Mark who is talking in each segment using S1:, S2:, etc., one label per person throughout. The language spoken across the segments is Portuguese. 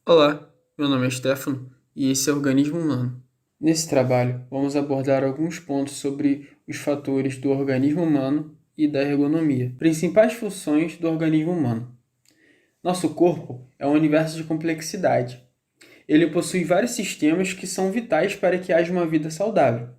S1: Olá, meu nome é Stefano e esse é o Organismo Humano. Nesse trabalho, vamos abordar alguns pontos sobre os fatores do organismo humano e da ergonomia. Principais funções do organismo humano. Nosso corpo é um universo de complexidade. Ele possui vários sistemas que são vitais para que haja uma vida saudável.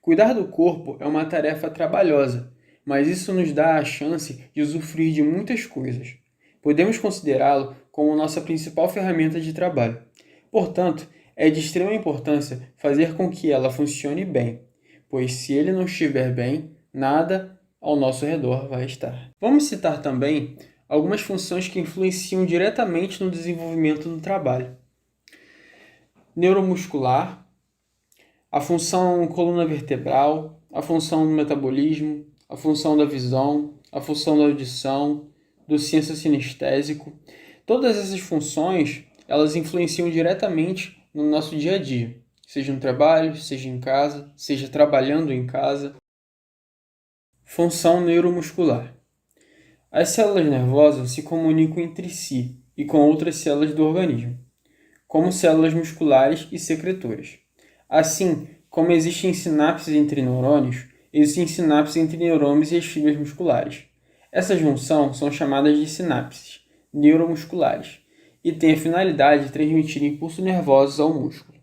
S1: Cuidar do corpo é uma tarefa trabalhosa, mas isso nos dá a chance de usufruir de muitas coisas. Podemos considerá-lo como nossa principal ferramenta de trabalho. Portanto, é de extrema importância fazer com que ela funcione bem, pois se ele não estiver bem, nada ao nosso redor vai estar. Vamos citar também algumas funções que influenciam diretamente no desenvolvimento do trabalho: neuromuscular, a função coluna vertebral, a função do metabolismo, a função da visão, a função da audição, do senso sinestésico. Todas essas funções, elas influenciam diretamente no nosso dia a dia, seja no trabalho, seja em casa, seja trabalhando em casa. Função neuromuscular. As células nervosas se comunicam entre si e com outras células do organismo, como células musculares e secretoras. Assim como existem sinapses entre neurônios, existem sinapses entre neurônios e as fibras musculares. Essas junções são chamadas de sinapses neuromusculares e têm a finalidade de transmitir impulsos nervosos ao músculo.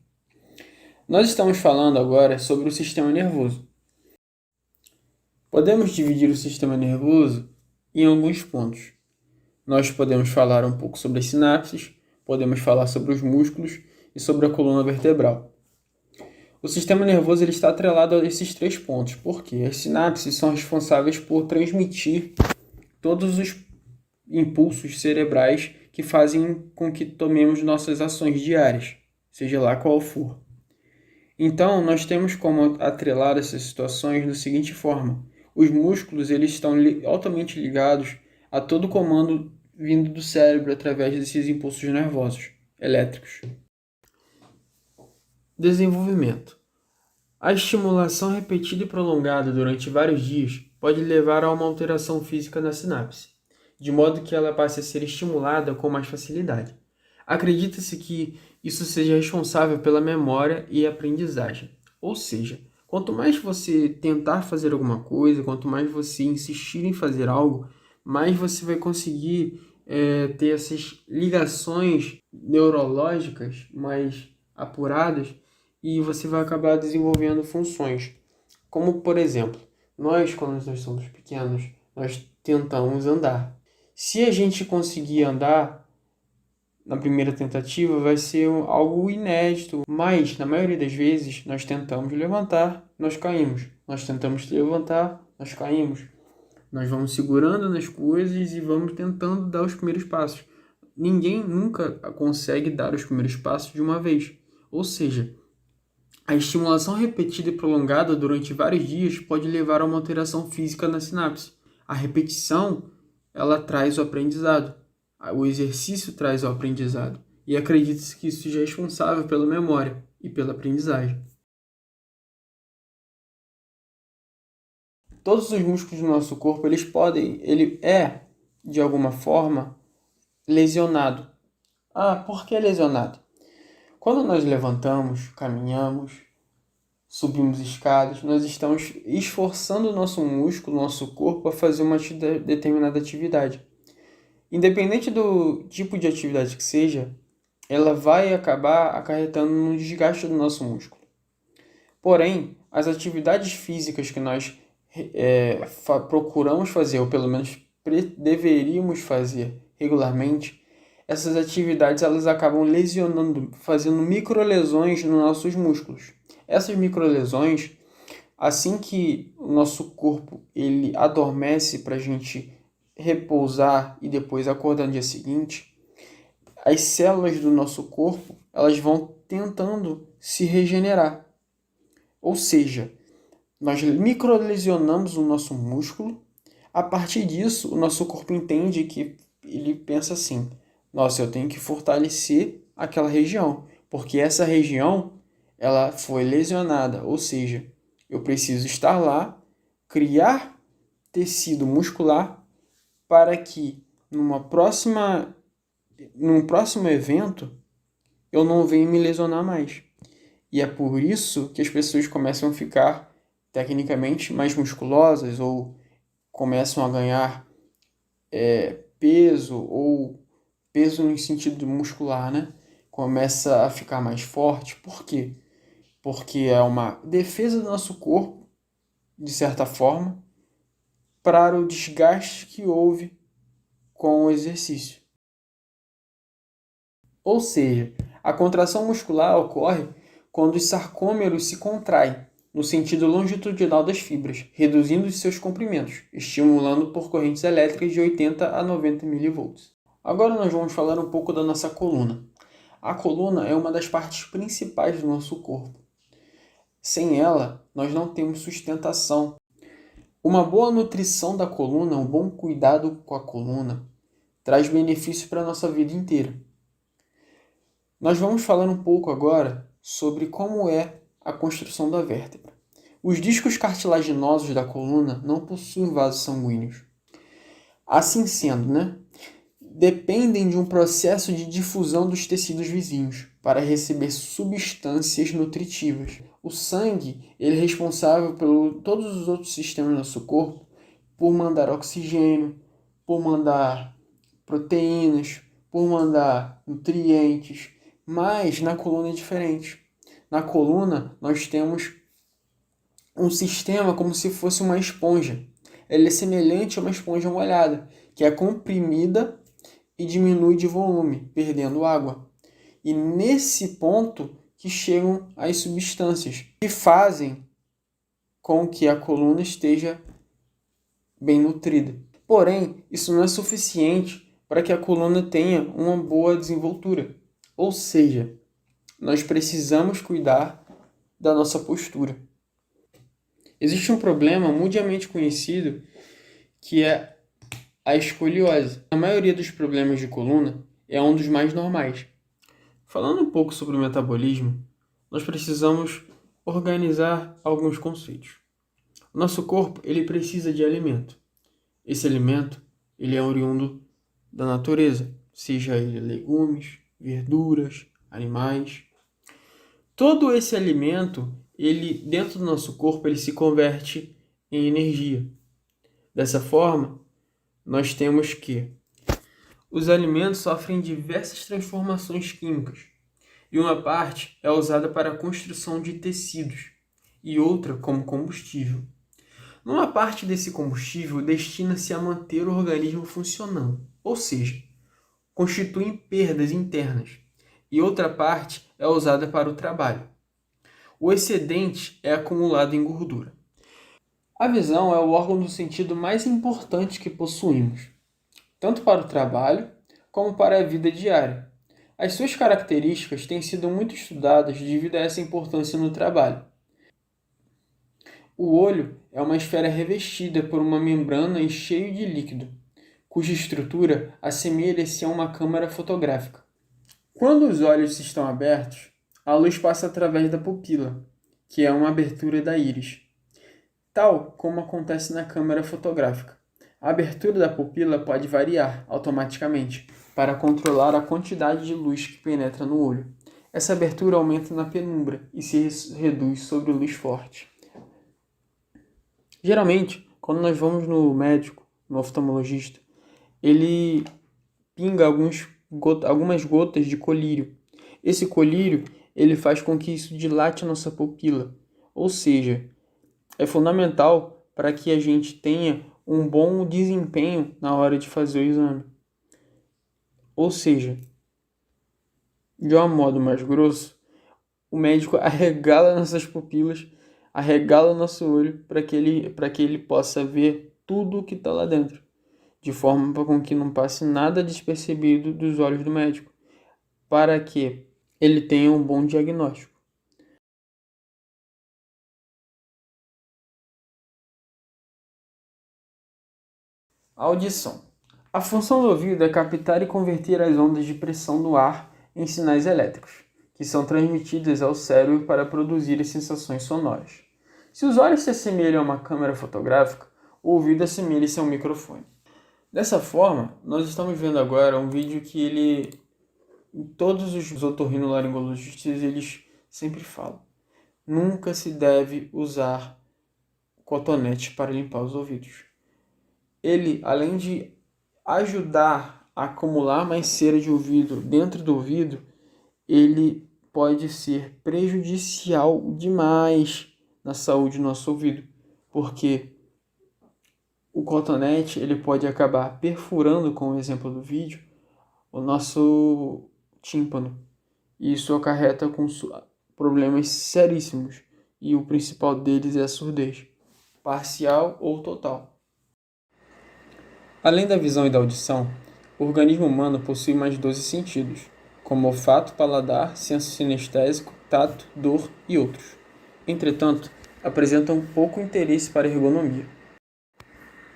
S1: Nós estamos falando agora sobre o sistema nervoso. Podemos dividir o sistema nervoso em alguns pontos. Nós podemos falar um pouco sobre as sinapses, podemos falar sobre os músculos e sobre a coluna vertebral. O sistema nervoso ele está atrelado a esses três pontos, porque as sinapses são responsáveis por transmitir todos os impulsos cerebrais que fazem com que tomemos nossas ações diárias, seja lá qual for. Então, nós temos como atrelar essas situações da seguinte forma: os músculos eles estão altamente ligados a todo comando vindo do cérebro através desses impulsos nervosos elétricos. Desenvolvimento. A estimulação repetida e prolongada durante vários dias pode levar a uma alteração física na sinapse, de modo que ela passe a ser estimulada com mais facilidade. Acredita-se que isso seja responsável pela memória e aprendizagem. Ou seja, quanto mais você tentar fazer alguma coisa, quanto mais você insistir em fazer algo, mais você vai conseguir ter essas ligações neurológicas mais apuradas e você vai acabar desenvolvendo funções. Como, por exemplo, quando nós somos pequenos, nós tentamos andar. Se a gente conseguir andar na primeira tentativa, vai ser algo inédito, mas na maioria das vezes nós tentamos levantar, nós caímos. Nós tentamos levantar, nós caímos. Nós vamos segurando nas coisas e vamos tentando dar os primeiros passos. Ninguém nunca consegue dar os primeiros passos de uma vez. Ou seja, a estimulação repetida e prolongada durante vários dias pode levar a uma alteração física na sinapse. A repetição, ela traz o aprendizado. O exercício traz o aprendizado. E acredita-se que isso seja responsável pela memória e pela aprendizagem. Todos os músculos do nosso corpo, ele é, de alguma forma, lesionado. Por que lesionado? Quando nós levantamos, caminhamos, subimos escadas, nós estamos esforçando o nosso músculo, o nosso corpo a fazer uma determinada atividade. Independente do tipo de atividade que seja, ela vai acabar acarretando no desgaste do nosso músculo. Porém, as atividades físicas que nós procuramos fazer, ou pelo menos deveríamos fazer regularmente, essas atividades elas acabam lesionando, fazendo microlesões nos nossos músculos. Essas microlesões, assim que o nosso corpo ele adormece para a gente repousar e depois acordar no dia seguinte, as células do nosso corpo elas vão tentando se regenerar. Ou seja, nós microlesionamos o nosso músculo. A partir disso, o nosso corpo entende que ele pensa assim: nossa, eu tenho que fortalecer aquela região, porque essa região ela foi lesionada, ou seja, eu preciso estar lá, criar tecido muscular para que num próximo evento eu não venho me lesionar mais. E é por isso que as pessoas começam a ficar tecnicamente mais musculosas ou começam a ganhar peso ou peso no sentido muscular, né? Começa a ficar mais forte. Por quê? Porque é uma defesa do nosso corpo, de certa forma, para o desgaste que houve com o exercício. Ou seja, a contração muscular ocorre quando os sarcômeros se contraem no sentido longitudinal das fibras, reduzindo os seus comprimentos, estimulando por correntes elétricas de 80 a 90 mV. Agora nós vamos falar um pouco da nossa coluna. A coluna é uma das partes principais do nosso corpo. Sem ela, nós não temos sustentação. Uma boa nutrição da coluna, um bom cuidado com a coluna, traz benefícios para a nossa vida inteira. Nós vamos falar um pouco agora sobre como é a construção da vértebra. Os discos cartilaginosos da coluna não possuem vasos sanguíneos. Assim sendo, dependem de um processo de difusão dos tecidos vizinhos para receber substâncias nutritivas. O sangue ele é responsável por todos os outros sistemas do nosso corpo por mandar oxigênio, por mandar proteínas, por mandar nutrientes, mas na coluna é diferente. Na coluna nós temos um sistema como se fosse uma esponja. Ele é semelhante a uma esponja molhada, que é comprimida e diminui de volume, perdendo água. E nesse ponto que chegam as substâncias que fazem com que a coluna esteja bem nutrida. Porém, isso não é suficiente para que a coluna tenha uma boa desenvoltura. Ou seja, nós precisamos cuidar da nossa postura. Existe um problema mundialmente conhecido que é a escoliose. A maioria dos problemas de coluna é um dos mais normais. Falando um pouco sobre o metabolismo, nós precisamos organizar alguns conceitos. O nosso corpo ele precisa de alimento. Esse alimento ele é oriundo da natureza, seja ele legumes, verduras, animais. Todo esse alimento, ele dentro do nosso corpo, ele se converte em energia. Dessa forma, nós temos que os alimentos sofrem diversas transformações químicas, e uma parte é usada para a construção de tecidos e outra como combustível. Uma parte desse combustível destina-se a manter o organismo funcionando, ou seja, constituem perdas internas, e outra parte é usada para o trabalho. O excedente é acumulado em gordura. A visão é o órgão do sentido mais importante que possuímos, tanto para o trabalho como para a vida diária. As suas características têm sido muito estudadas devido a essa importância no trabalho. O olho é uma esfera revestida por uma membrana e cheio de líquido, cuja estrutura assemelha-se a uma câmara fotográfica. Quando os olhos estão abertos, a luz passa através da pupila, que é uma abertura da íris, tal como acontece na câmera fotográfica. A abertura da pupila pode variar automaticamente para controlar a quantidade de luz que penetra no olho. Essa abertura aumenta na penumbra e se reduz sobre luz forte. Geralmente, quando nós vamos no médico, no oftalmologista, ele pinga algumas gotas de colírio. Esse colírio ele faz com que isso dilate a nossa pupila, ou seja, é fundamental para que a gente tenha um bom desempenho na hora de fazer o exame. Ou seja, de um modo mais grosso, o médico arregala nossas pupilas, arregala o nosso olho para que ele possa ver tudo o que está lá dentro, de forma com que não passe nada despercebido dos olhos do médico, para que ele tenha um bom diagnóstico. A audição. A função do ouvido é captar e converter as ondas de pressão do ar em sinais elétricos, que são transmitidas ao cérebro para produzir as sensações sonoras. Se os olhos se assemelham a uma câmera fotográfica, o ouvido assemelha-se a um microfone. Dessa forma, nós estamos vendo agora um vídeo que ele Todos os otorrinolaringologistas, eles sempre falam, nunca se deve usar cotonete para limpar os ouvidos. Ele, além de ajudar a acumular mais cera de ouvido dentro do ouvido, ele pode ser prejudicial demais na saúde do nosso ouvido, porque o cotonete ele pode acabar perfurando, com o exemplo do vídeo, o nosso tímpano. E isso acarreta com problemas seríssimos, e o principal deles é a surdez, parcial ou total. Além da visão e da audição, o organismo humano possui mais 12 sentidos, como olfato, paladar, senso sinestésico, tato, dor e outros. Entretanto, apresentam pouco interesse para a ergonomia.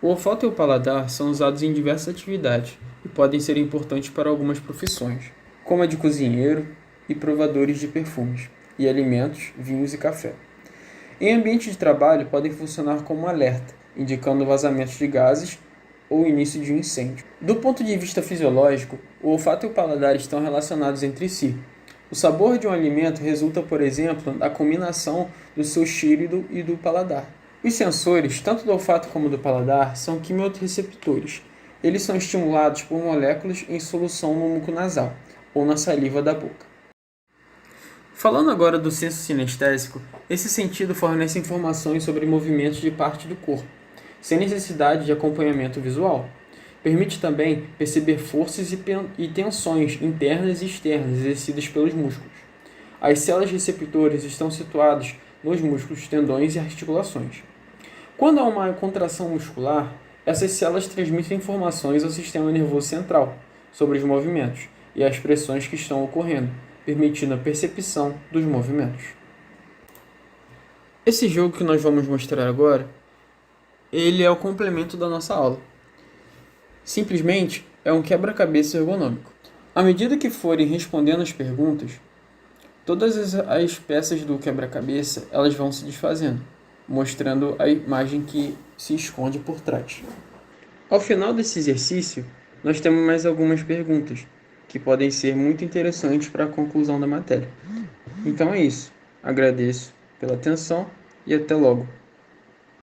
S1: O olfato e o paladar são usados em diversas atividades e podem ser importantes para algumas profissões, como a de cozinheiro e provadores de perfumes e alimentos, vinhos e café. Em ambiente de trabalho, podem funcionar como alerta, indicando vazamentos de gases ou início de um incêndio. Do ponto de vista fisiológico, o olfato e o paladar estão relacionados entre si. O sabor de um alimento resulta, por exemplo, da combinação do seu cheiro e do paladar. Os sensores, tanto do olfato como do paladar, são quimiorreceptores. Eles são estimulados por moléculas em solução no muco nasal ou na saliva da boca. Falando agora do senso sinestésico, esse sentido fornece informações sobre movimentos de parte do corpo, sem necessidade de acompanhamento visual. Permite também perceber forças e tensões internas e externas exercidas pelos músculos. As células receptoras estão situadas nos músculos, tendões e articulações. Quando há uma contração muscular, essas células transmitem informações ao sistema nervoso central sobre os movimentos e as pressões que estão ocorrendo, permitindo a percepção dos movimentos. Esse jogo que nós vamos mostrar agora, ele é o complemento da nossa aula. Simplesmente é um quebra-cabeça ergonômico. À medida que forem respondendo as perguntas, todas as peças do quebra-cabeça elas vão se desfazendo, mostrando a imagem que se esconde por trás. Ao final desse exercício, nós temos mais algumas perguntas que podem ser muito interessantes para a conclusão da matéria. Então é isso. Agradeço pela atenção e até logo.